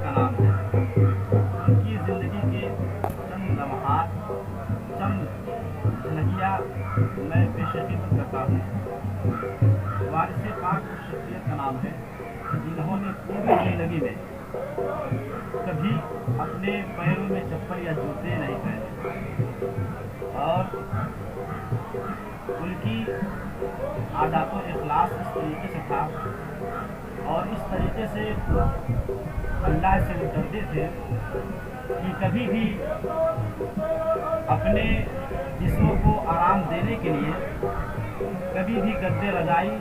का नाम है। उनकी ज़िंदगी के चंद लम्हात, चंद झलकियाँ मैं पेशकदम करता हूँ। वारिस पाक उस शख्सियत का नाम है जिन्होंने पूरी ज़िंदगी में कभी अपने पैरों में चप्पल या जूते नहीं पहने और उनकी आदत व इखलास इस तरीके से था और इस तरीके से अल्लाह से वो डरते थे कि कभी भी अपने जिस्मों को आराम देने के लिए कभी भी गद्दे रजाई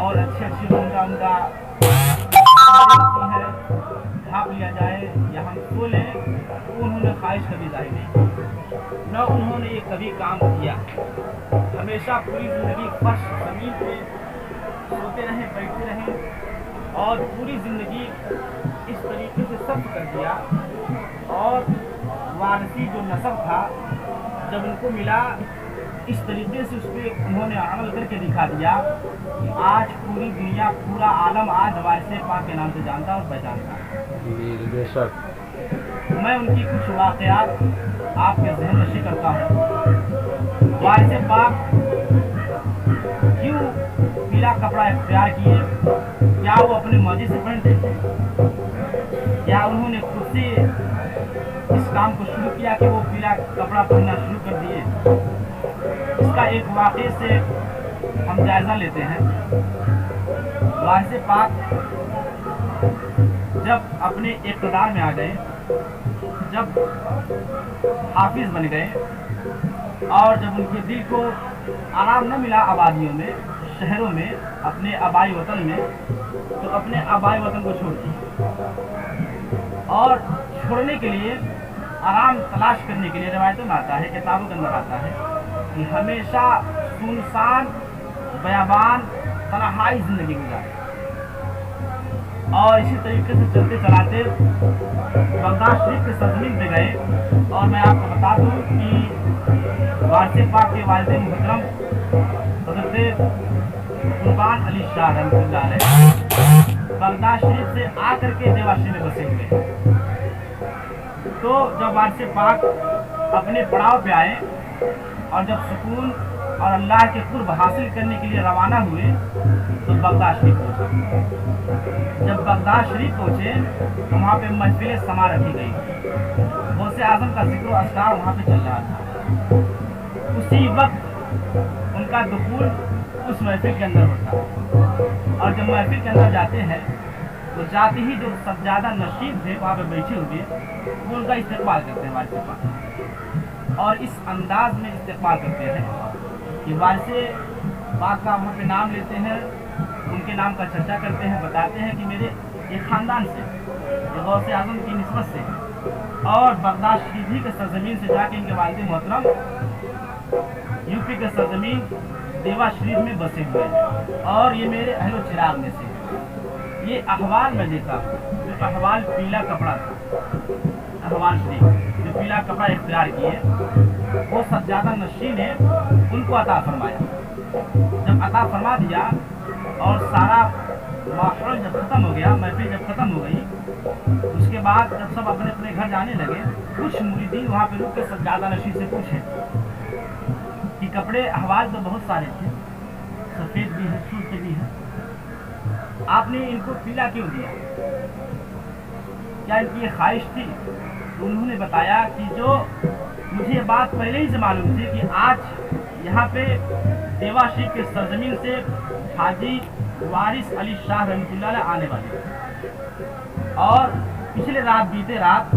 और अच्छी अच्छी उमदा है ढाँप लिया जाए या हम सो लें, तो उन्होंने ख्वाहिश कभी जाहिर नहीं की, न उन्होंने ये कभी काम किया। हमेशा पूरी ज़िंदगी फर्श ज़मीन पे सोते रहे, बैठते रहे और पूरी ज़िंदगी इस तरीके से सब्र कर दिया। और वारसी जो नस्ब था जब उनको मिला, इस तरीके से उस पर उन्होंने अमल करके दिखा दिया कि आज पूरी दुनिया, पूरा आलम आज वारिस पाक के नाम से जानता और पहचानता है। बेशक मैं उनकी कुछ वाक़यात आपके ज़हन नशी करता हूँ। वारिस पाक क्यों पीला कपड़ा इख्तियार किए? क्या वो अपनी मर्जी से पहनते थे या उन्होंने खुद से इस काम को शुरू किया कि वो पीला कपड़ा पहनना शुरू कर दिए? इसका एक वाक़े से हम जायज़ा लेते हैं। वारिस पाक जब अपने इक़्तिदार में आ गए, जब हाफिज़ बन गए और जब उनके दिल को आराम न मिला आबादियों में, शहरों में, अपने आबाई वतन में, तो अपने आबाई वतन को छोड़ दिया और छोड़ने के लिए, आराम तलाश करने के लिए रवायतों में आता है, किताबों के अंदर आता है कि हमेशा सुनसान बयाबान तन्हाई ज़िंदगी गुजारे। और इसी तरीके से चलते चलाते बगदाद शरीफ के सरज़मीन पे गए। और मैं आपको बता दूँ कि वारिस पाक के वालिद मुहतरम हज़रत कुर्बान अली शाह रहमतुल्लाह अलैह बगदाद शरीफ से आकर के देवा शरीफ में बसे हुए। तो जब वारिस पाक अपने पड़ाव पे आए और जब सुकून और अल्लाह के कुर्ब हासिल करने के लिए रवाना हुए तो बगदाद शरीफ पहुँचे। जब बगदाद शरीफ पहुँचे तो वहाँ पे महफिल समा रखी गई। गौसे आज़म का जिक्र अस्कार वहाँ पे चल रहा था। उसी वक्त उनका दुखूल उस महफिल के अंदर होता है और जब महफिल के अंदर जाते हैं तो जाते ही जो सज्जादा नशीब थे वहाँ पे बैठे हुए वो उनका इस्तेमाल करते हैं वारिस पाक, और इस अंदाज में इस्तेमाल करते हैं कि वारिस पाक का वहाँ पे नाम लेते हैं, उनके नाम का चर्चा करते हैं, बताते हैं कि मेरे ये ख़ानदान से, ये गौसे आज़म की निस्बत से और बगदाद शरीफ ही के सरज़मीन से जाके इनके वालिद मोहतरम यूपी के सरज़मीन देवा शरीफ में बसे हुए हैं और ये मेरे अहलो चिराग में से। ये अहवाल में देखा, जो अहवाल पीला कपड़ा था, अहवाल शरीफ जो पीला कपड़ा इख्तियार किए, वो सज्जादा नशीं ने उनको अता फरमाया। जब अता फरमा दिया और सारा माहौल जब ख़त्म हो गया, महफिल जब ख़त्म हो गई, उसके बाद जब सब अपने अपने घर जाने लगे, कुछ मुरीदीन वहाँ पे रुक के सज्जादा नशीं से पूछे कि कपड़े अहवाल तो बहुत सारे थे, सफ़ेद भी है, सुर्ख भी है, आपने इनको पीला क्यों दिया? क्या इनकी ये ख्वाहिश थी? तो उन्होंने बताया कि जो मुझे ये बात पहले ही से मालूम थी कि आज यहाँ पे देवा शरीफ के सरज़मीन से हाजी वारिस अली शाह रहमतुल्लाह अलैह आने वाले और पिछले रात, बीते रात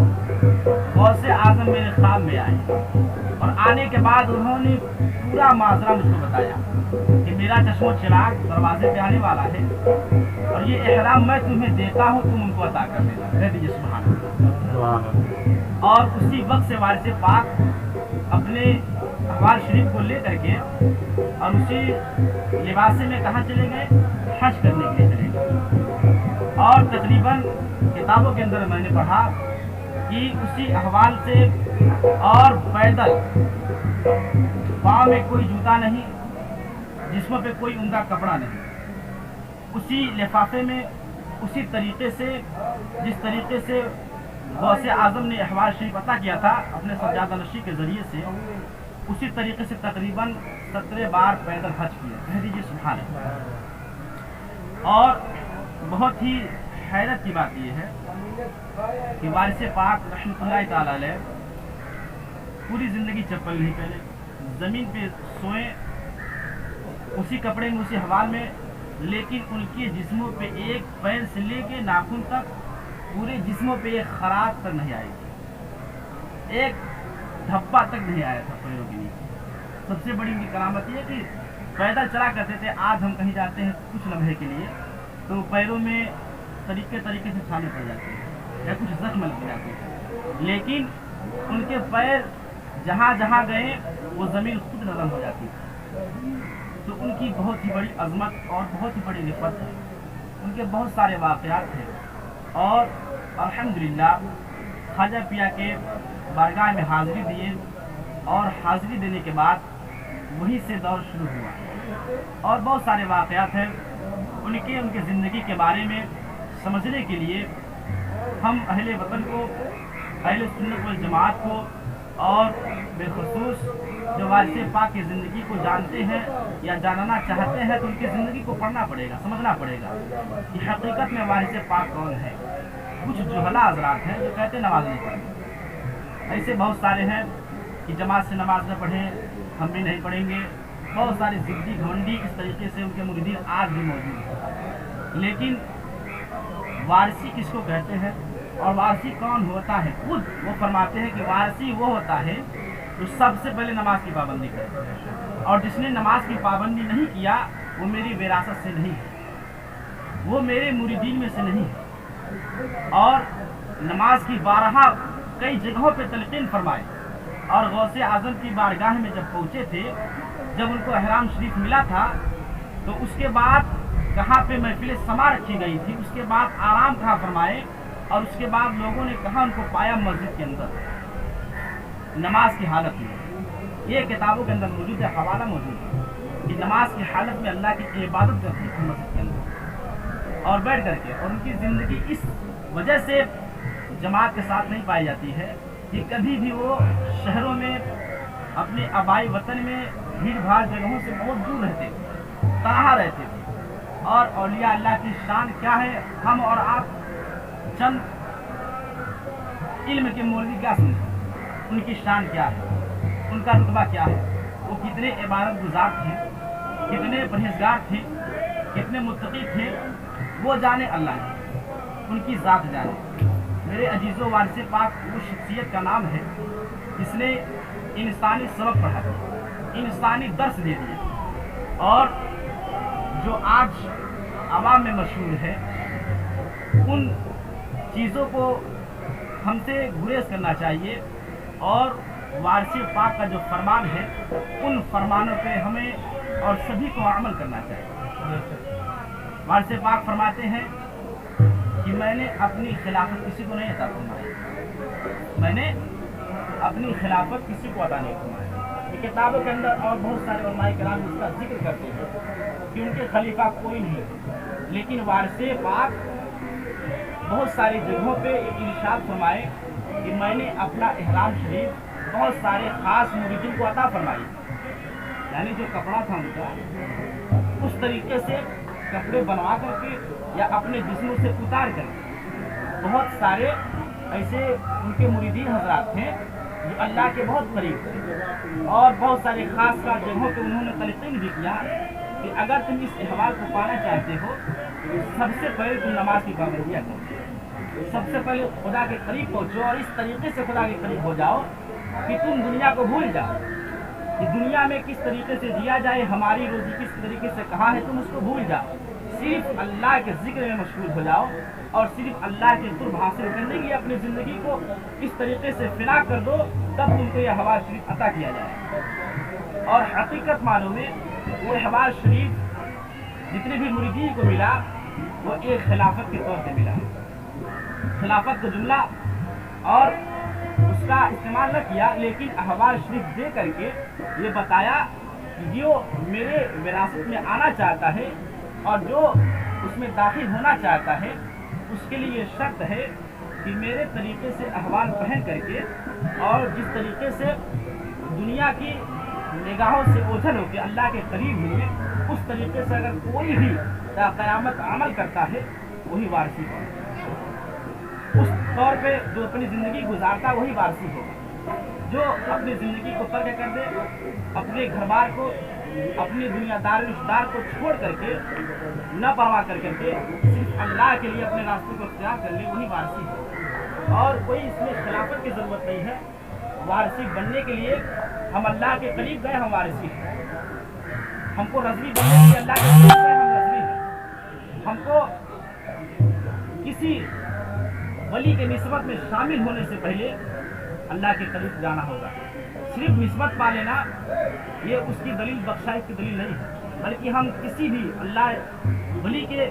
गौसे आज़म मेरे ख्वाब में आए और आने के बाद उन्होंने पूरा माजरा मुझको बताया कि मेरा चश्मो चिराग दरवाजे पे आने वाला है और ये एहराम मैं तुम्हें देता हूँ, तुम उनको अता कर देना। कह दीजिए सुभान अल्लाह। और उसी वक्त से वारिस पाक अपने अहवाल शरीफ को ले करके और उसी लिबासे में कहाँ चले गए? हज करने के लिए चले गए। और तकरीबन किताबों के अंदर मैंने पढ़ा कि उसी अहवाल से और पैदल, पाँव में कोई जूता नहीं, जिस्म पे कोई उनका कपड़ा नहीं, उसी लिफाफे में उसी तरीके से जिस तरीके से गौस आज़म ने अहवाल शरीफ अता किया था अपने सज्जादा नशी के ज़रिए से, उसी तरीके से तकरीबन 17 बार पैदल हज किया। कह दीजिए सुभान अल्लाह। और बहुत ही हैरत की बात यह है कि वारिस पाक रहमतुल्लाह ताला अलैह पूरी ज़िंदगी चप्पल नहीं पहने, ज़मीन पे सोए उसी कपड़े में उसी हवाल में, लेकिन उनके जिस्मों पे एक पैर से लेके नाखून तक पूरे जिस्मों पे एक खराश तक नहीं आई, एक धब्बा तक नहीं आया था पैरों के नीचे। सबसे बड़ी उनकी करामत ये कि पैदल चला करते थे। आज हम कहीं जाते हैं कुछ लम्हे के लिए तो पैरों में तरीके से छाले पड़ जाते हैं या कुछ जख्म लग जाते हैं, लेकिन उनके पैर जहाँ जहाँ गए वो ज़मीन खुद नरम हो जाती थी। तो उनकी बहुत ही बड़ी अजमत और बहुत ही बड़ी रिफ़त है। उनके बहुत सारे वाक़यात थे और अल्हम्दुलिल्लाह ख्वाजा पिया के बारगाह में हाज़िरी दिए और हाज़िरी देने के बाद वहीं से दौर शुरू हुआ। और बहुत सारे वाक़यात हैं उनके ज़िंदगी के बारे में समझने के लिए हम अहले वतन को, अहले सुन्नत वल जमात को और बेखुसूस जो वारिस पाक की ज़िंदगी को जानते हैं या जानना चाहते हैं तो उनकी ज़िंदगी को पढ़ना पड़ेगा, समझना पड़ेगा कि हकीकत में वारिस पाक कौन है। कुछ जुहला हज़रात हैं जो कहते नमाज नहीं पढ़ते, ऐसे बहुत सारे हैं कि जमात से नमाज न पढ़ें, हम भी नहीं पढ़ेंगे। बहुत सारे ज़िद्दी घमंडी इस तरीके से उनके मुरीदीन आज भी मौजूद हैं। लेकिन वारसी किसको कहते हैं और वारसी कौन होता है? खुद वो फरमाते हैं कि वारसी वो होता है जो सबसे पहले नमाज की पाबंदी करे, और जिसने नमाज की पाबंदी नहीं किया वो मेरी विरासत से नहीं है, वो मेरे मुरीदीन में से नहीं है। और नमाज की 12 कई जगहों पे तलकीन फरमाए और गौसे आज़म की बारगाह में जब पहुँचे थे, जब उनको एहराम शरीफ मिला था तो उसके बाद कहाँ पे महफिल समा रखी गई थी, उसके बाद आराम कहाँ फरमाए और उसके बाद लोगों ने कहाँ उनको पाया मस्जिद के अंदर नमाज की हालत में। ये किताबों के अंदर मौजूद है, हवाला मौजूद है कि नमाज की हालत में अल्लाह की इबादत करती थी मस्जिद के अंदर और बैठ करके। और उनकी ज़िंदगी इस वजह से जमात के साथ नहीं पाई जाती है कि कभी भी वो शहरों में अपने आबाई वतन में भीड़ भाड़ जगहों से बहुत दूर रहते थे, तनहा रहते थे। और औलिया अल्लाह की शान क्या है, हम और आप चंद इल्म के मौलवी क्या समझे, उनकी शान क्या है, उनका रुतबा क्या है, वो कितने इबादत गुजार थे, कितने परहेजगार थे, कितने मुत्तकी थे, वो जाने अल्लाह ने, उनकी ज़ात जाने। मेरे अजीज़ों वारिस पाक वो शख्सियत का नाम है जिसने इंसानी सबक पढ़ा दिया, इंसानी दर्स दे दिया। और जो आज आवाम में मशहूर है उन चीज़ों को हमसे गुरेज करना चाहिए और वारिस पाक का जो फरमान है उन फरमानों पे हमें और सभी को अमल करना चाहिए। वारिस पाक फरमाते हैं कि मैंने अपनी खिलाफत किसी को नहीं अता फरमाई, मैंने अपनी खिलाफत किसी को अता नहीं फरमाई। ये किताबों के अंदर और बहुत सारे उलमाए किराम इसका जिक्र करते हैं कि उनके खलीफा कोई नहीं, लेकिन वारिस पाक बहुत सारी जगहों पे इरशाद फरमाए कि मैंने अपना इहराम शरीफ बहुत सारे ख़ास मुरीदों को अता फरमाई। यानी जो कपड़ा था उनका उस तरीके से कपड़े बनवा करके या अपने जिस्म से उतार कर बहुत सारे ऐसे उनके मुरीदीन हजरात थे जो अल्लाह के बहुत करीब थे। और बहुत सारे ख़ास जगहों पे उन्होंने तलक़ीन भी किया कि अगर तुम इस अहवाल को पाना चाहते हो तो सबसे पहले तुम नमाज की पाबंदियाँ करो, सबसे पहले खुदा के करीब पहुँचो और इस तरीके से खुदा के करीब हो जाओ कि तुम दुनिया को भूल जाओ कि दुनिया में किस तरीके से जिया जाए, हमारी रोज़ी किस तरीके से कहाँ है, तुम उसको भूल जाओ। सिर्फ अल्लाह के जिक्र में मशगूल हो जाओ और सिर्फ अल्लाह के कुर्ब हासिल करने की अपनी ज़िंदगी को इस तरीके से फिना कर दो, तब तुमको यह हवाल शरीफ अता किया जाए। और हकीकत मालूम है वो हवाल शरीफ जितने भी मुरीदीन को मिला वो एक खिलाफत के तौर पे मिला, खिलाफत का जुमला और उसका इस्तेमाल न किया, लेकिन अहवाल शरीफ दे करके ये बताया कि जो मेरे विरासत में आना चाहता है और जो उसमें दाखिल होना चाहता है उसके लिए शर्त है कि मेरे तरीके से अहवाल पहन करके और जिस तरीके से दुनिया की निगाहों से ओझल होकर अल्लाह के करीब हुए, उस तरीके से अगर कोई भी क़यामत अमल करता है वही वारसी होगा। उस तौर पे जो अपनी ज़िंदगी गुजारता वही वारसी होगा। जो अपनी ज़िंदगी को तर्क कर दे, अपने घर बार को, अपनी दुनियादार रिश्तेदार को छोड़ करके, न परवाह कर करके सिर्फ अल्लाह के लिए अपने रास्ते को इख्तियार कर ले, वही वारसी है। और कोई इसमें खिलाफत की ज़रूरत नहीं है। वारसी बनने के लिए हम अल्लाह के करीब गए, हम वारसी हैं। हमको रज़वी बनने के लिए अल्लाह के करीब गए, हम रज़वी हैं। हमको किसी वली के निस्बत में शामिल होने से पहले अल्लाह के करीब जाना होगा। सिर्फ निस्बत पा लेना ये उसकी दलील बख्शाइश की दलील नहीं है, बल्कि हम किसी भी अल्लाह वली के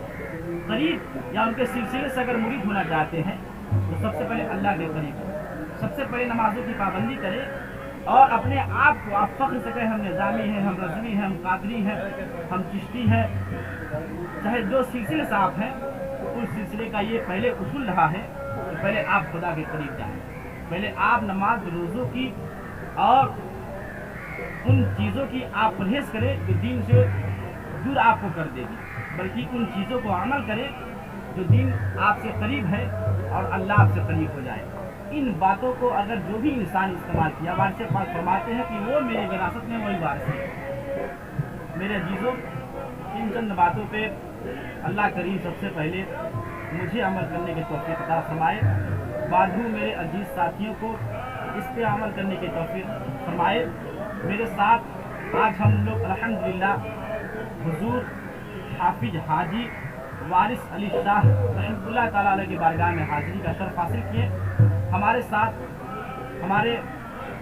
करीब या उनके सिलसिले से अगर मुरीद होना चाहते हैं तो सबसे पहले अल्लाह के करीब, सबसे पहले नमाजों की पाबंदी करें और अपने आप को आप फख्र से कहें हम निज़ामी हैं, हम रज़वी हैं, हम कादरी हैं, हम चिश्ती हैं, चाहे जो सिलसिले से आप हैं उस सिलसिले का ये पहले उसूल रहा है कि पहले आप खुदा के करीब जाएं। पहले आप नमाज रोज़ों की और उन चीज़ों की आप परहेज़ करें जो दीन से दूर आपको कर देगी, बल्कि उन चीज़ों को अमल करें जो दीन आपसे करीब है और अल्लाह आपसे करीब हो जाए। इन बातों को अगर जो भी इंसान इस्तेमाल किया, वारसे पाक फरमाते हैं कि वो मेरी विरासत में वही वारिस है। मेरे अजीज़ों, इन चंद बातों पे अल्लाह करीम सबसे पहले मुझे अमल करने की तौफीक अता फरमाए, बाद में मेरे अजीज़ साथियों को इस पे अमल करने की तौफीक फरमाए। मेरे साथ आज हम लोग अल्हम्दुलिल्लाह हुजूर हाफिज हाजी वारिस अली शाह रहमतुल्लाह ताला अलैह की बारगाह में हाज़िरी का शर्फ हासिल किए। हमारे साथ हमारे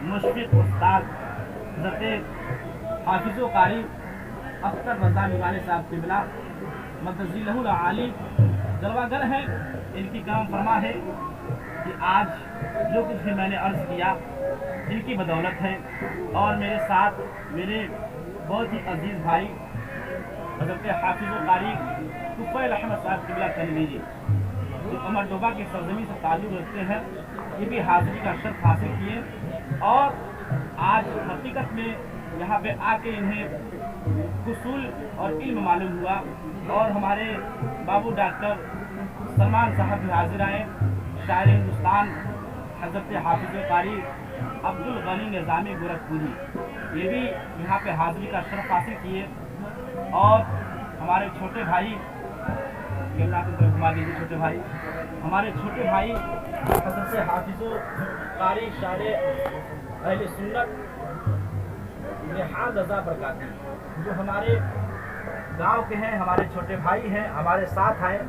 मुशफ़िक़ उस्ताद हज़रत हाफिज़ व कारी अख्तर रज़ा निवानी साहब क़िबला मदज़िलहुल आली जलवागर हैं। इनकी करम फरमा है कि आज जो कुछ भी मैंने अर्ज़ किया इनकी बदौलत है। और मेरे साथ मेरे बहुत ही अजीज़ भाई हज़रत हाफिज़ व कारी तुफ़ैल अहमद साहब क़िबला तनवीरी जो अमरदोबा की सरज़मीं से ताल्लुक़ रखते हैं, ये भी हाज़िरी का शर्फ हासिल किए। और आज हकीकत में यहाँ पे आके इन्हें उसूल और इल्म मालूम हुआ। और हमारे बाबू डॉक्टर सलमान साहब भी हाजिर आए, शायर हिंदुस्तान हज़रत हाफिज़ कारी अब्दुल गनी निज़ामी गोरखपुरी, ये भी यहाँ पे हाज़िरी का शर्फ हासिल किए। और हमारे छोटे भाई, घुमा दीजिए छोटे भाई, हमारे छोटे भाई हज़रत हाफिज़ कारी शायर अहले सुन्नत निहाल रज़ा बरकाती, जो हमारे गांव के हैं, हमारे छोटे भाई हैं, हमारे साथ आए।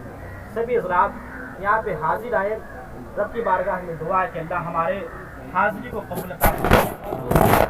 सभी हज़रात यहाँ पे हाजिर आए। रब की बारगाह में दुआ है कि अल्लाह हमारे हाज़िरी को कबूल फरमाए।